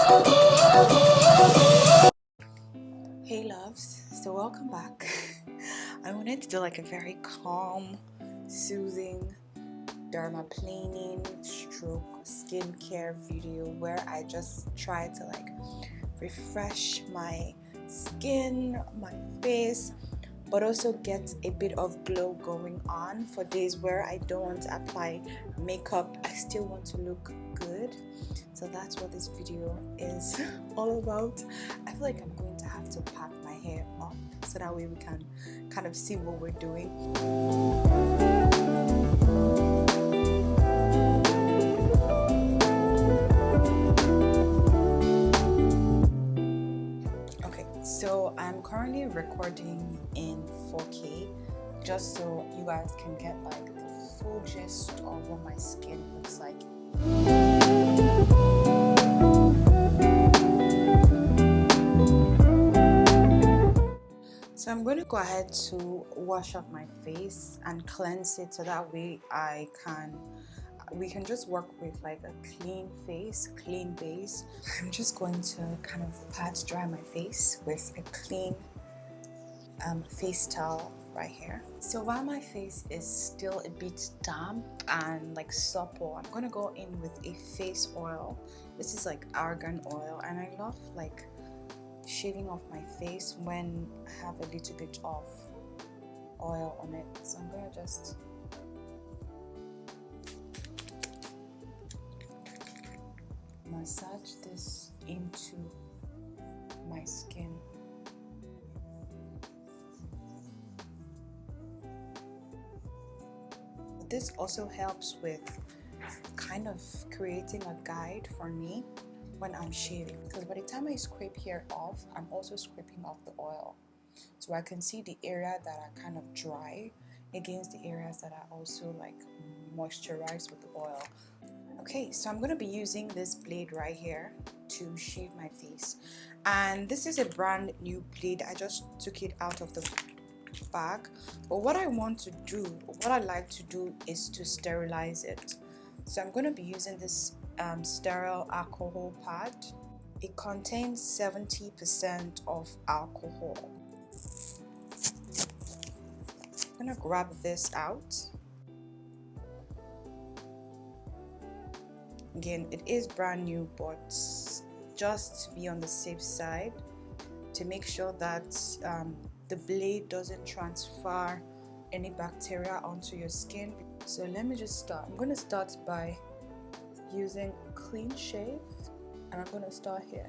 Hey loves, so welcome back. I wanted to do like a very calm, soothing dermaplaning stroke skincare video where I just try to like refresh my skin, my face, but also get a bit of glow going on for days where I don't want to apply makeup. I still want to look good. So that's what this video is all about. I feel like I'm going to have to pat my hair up so that way we can kind of see what we're doing. Okay, so I'm currently recording in 4K just so you guys can get like the full gist of what my skin looks like. So I'm going to go ahead to wash up my face and cleanse it so that way we can just work with like a clean face, clean base. I'm just going to kind of pat dry my face with a clean face towel right here. So while my face is still a bit damp and like supple, I'm gonna go in with a face oil. This is like argan oil, and I love like shaving off my face when I have a little bit of oil on it. So I'm gonna just massage this into my skin. This also helps with kind of creating a guide for me when I'm shaving, because by the time I scrape here off, I'm also scraping off the oil, so I can see the area that are kind of dry against the areas that are also like moisturized with the oil. Okay, so I'm going to be using this blade right here to shave my face, and this is a brand new blade. I just took it out of the bag, but what I like to do is to sterilize it. So I'm going to be using this sterile alcohol pad. It contains 70% of alcohol. I'm gonna grab this out. Again, it is brand new, but just to be on the safe side, to make sure that the blade doesn't transfer any bacteria onto your skin. So let me just start. I'm going to start by using clean shave, and I'm going to start here.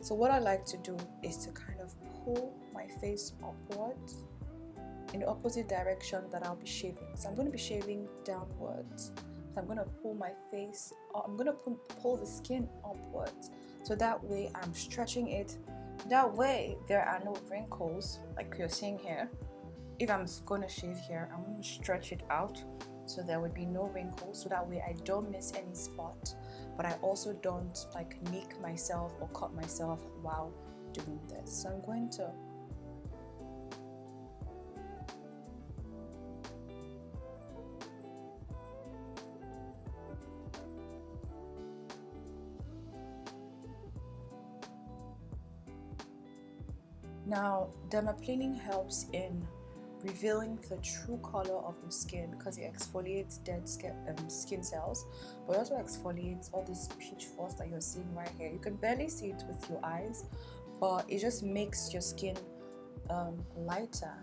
So what I like to do is to kind of pull my face upwards in the opposite direction that I'll be shaving. So I'm going to be shaving downwards. So I'm going to pull my face up. I'm going to pull the skin upwards, so that way I'm stretching it. That way there are no wrinkles like you're seeing here. If I'm going to shave here, I'm going to stretch it out so there would be no wrinkles, so that way I don't miss any spot, but I also don't like nick myself or cut myself while doing this. So I'm going to now, dermaplaning helps in revealing the true color of your skin because it exfoliates dead skin cells, but also exfoliates all these peach fuzz that you're seeing right here. You can barely see it with your eyes, but it just makes your skin lighter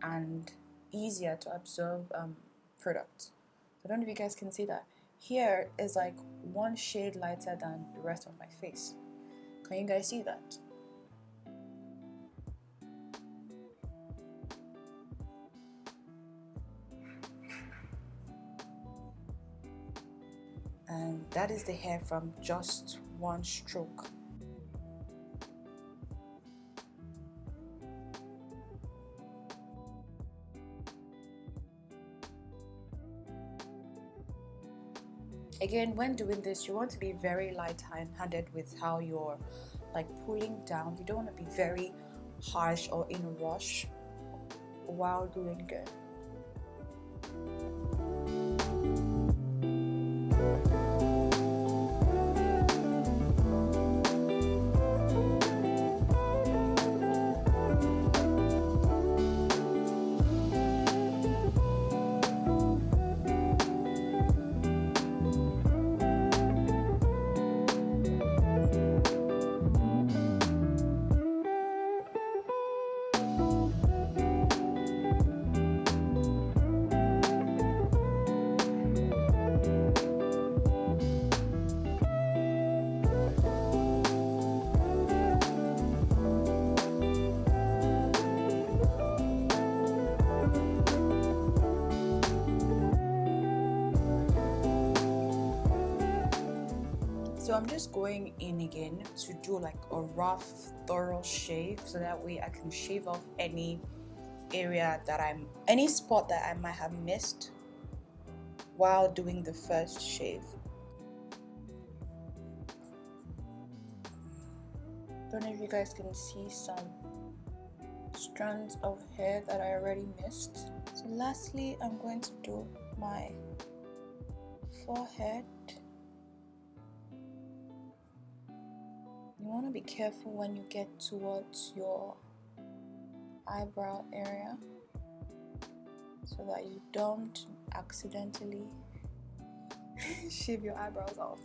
and easier to absorb product. I don't know if you guys can see that. Here is like one shade lighter than the rest of my face. Can you guys see that? And that is the hair from just one stroke. Again, when doing this, you want to be very light-handed with how you're like pulling down. You don't want to be very harsh or in a rush while doing it. I'm just going in again to do like a rough, thorough shave, so that way I can shave off any spot that I might have missed while doing the first shave. Don't know if you guys can see some strands of hair that I already missed. So lastly, I'm going to do my forehead. You want to be careful when you get towards your eyebrow area, so that you don't accidentally shave your eyebrows off.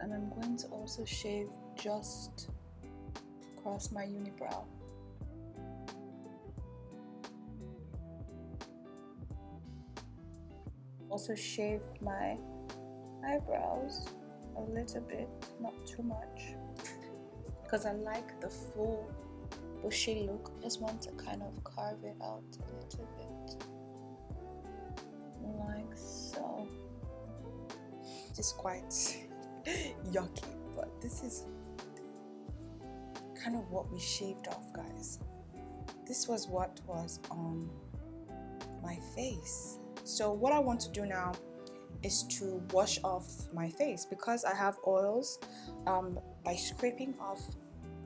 And I'm going to also shave just across my unibrow. Also shave my eyebrows a little bit, not too much, because I like the full bushy look. I just want to kind of carve it out a little bit, like so. It's quite yucky, but this is kind of what we shaved off, guys. This was what was on my face. So what I want to do now is to wash off my face, because I have oils. By scraping off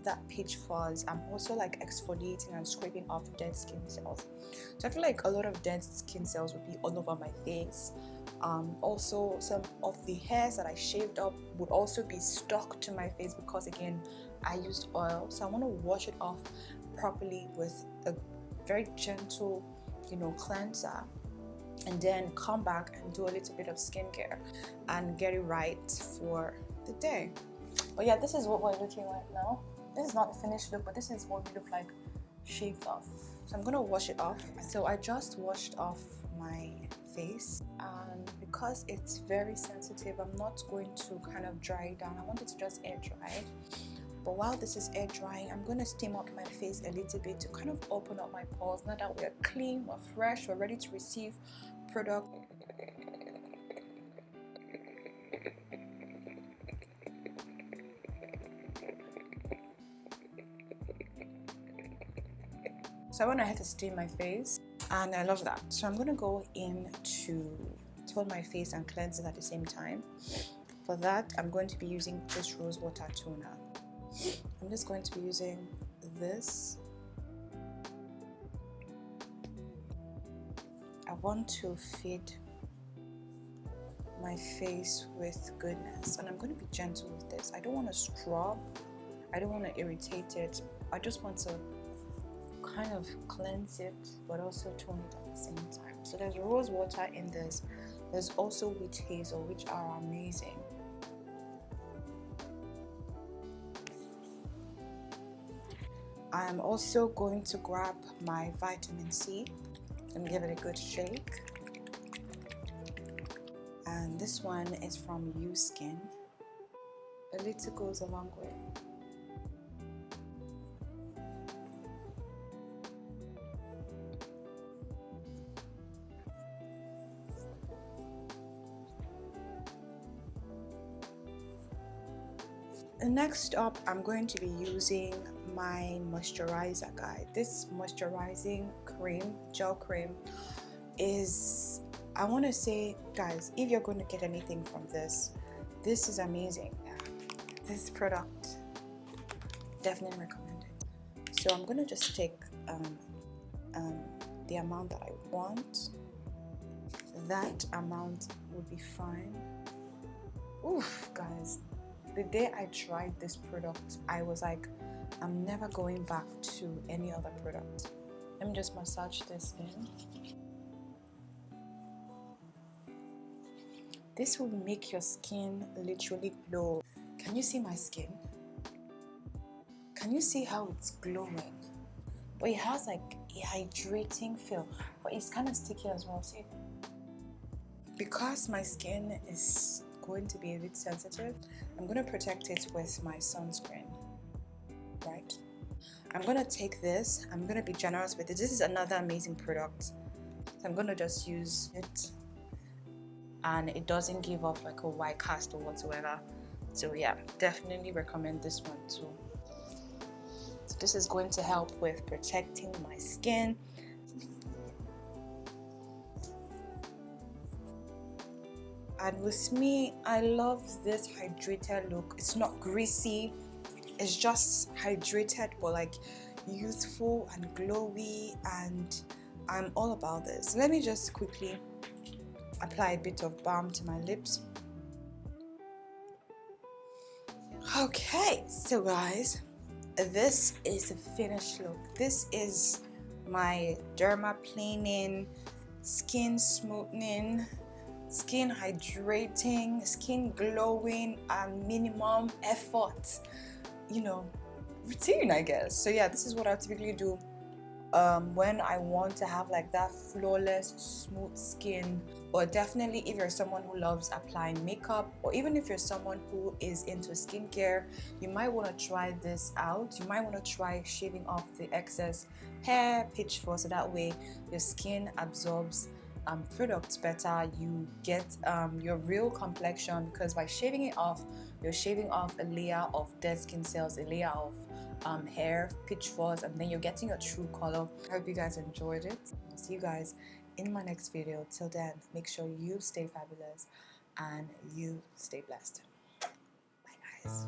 that peach fuzz, I'm also like exfoliating and scraping off dead skin cells. So I feel like a lot of dead skin cells would be all over my face. Also, some of the hairs that I shaved up would also be stuck to my face, because again, I used oil. So I want to wash it off properly with a very gentle, cleanser, and then come back and do a little bit of skincare and get it right for the day. But yeah, this is what we're looking like now. This is not the finished look, but this is what we look like shaved off. So I'm gonna wash it off. So I just washed off my face, and because it's very sensitive, I'm not going to kind of dry it down. I want it to just air dry. But while this is air drying, I'm going to steam up my face a little bit to kind of open up my pores. Now that we're clean, we're fresh, we're ready to receive product. So I went ahead to steam my face, and I love that. So I'm going to go in to tone my face and cleanse it at the same time. For that, I'm going to be using this rose water toner. I'm just going to be using this. I want to feed my face with goodness, and I'm going to be gentle with this. I don't want to scrub, I don't want to irritate it. I just want to kind of cleanse it, but also tone it at the same time. So there's rose water in this. There's also witch hazel, which are amazing. I'm also going to grab my vitamin C and give it a good shake. And this one is from U-Skin. A little goes a long way. Next up, I'm going to be using my moisturizer guide. This moisturizing cream, gel cream, is, I want to say, guys, if you're going to get anything from this, this is amazing. This product, definitely recommend it. So I'm going to just take the amount that I want. That amount would be fine. Oof, guys. The day I tried this product, I was like, I'm never going back to any other product. Let me just massage this in. This will make your skin literally glow. Can you see my skin? Can you see how it's glowing? But it has like a hydrating feel, but it's kind of sticky as well. See? Because my skin is going to be a bit sensitive, I'm going to protect it with my sunscreen, right? I'm going to take this, I'm going to be generous with it. This is another amazing product So I'm gonna just use it, and it doesn't give off like a white cast or whatsoever. So yeah, definitely recommend this one too. So this is going to help with protecting my skin. And with me, I love this hydrated look. It's not greasy, it's just hydrated, but like youthful and glowy, and I'm all about this. Let me just quickly apply a bit of balm to my lips. Okay, so guys, this is the finished look. This is my dermaplaning, skin smoothing, skin hydrating, skin glowing, and minimum effort, you know, routine, I guess. So yeah, this is what I typically do when I want to have like that flawless smooth skin. Or definitely if you're someone who loves applying makeup, or even if you're someone who is into skincare, you might want to try this out. You might want to try shaving off the excess hair, pitchfork, so that way your skin absorbs products better. You get your real complexion, because by shaving it off, you're shaving off a layer of dead skin cells, a layer of hair, pitchforks, and then you're getting a true color. I hope you guys enjoyed it. See you guys in my next video. Till then, make sure you stay fabulous and you stay blessed. Bye guys.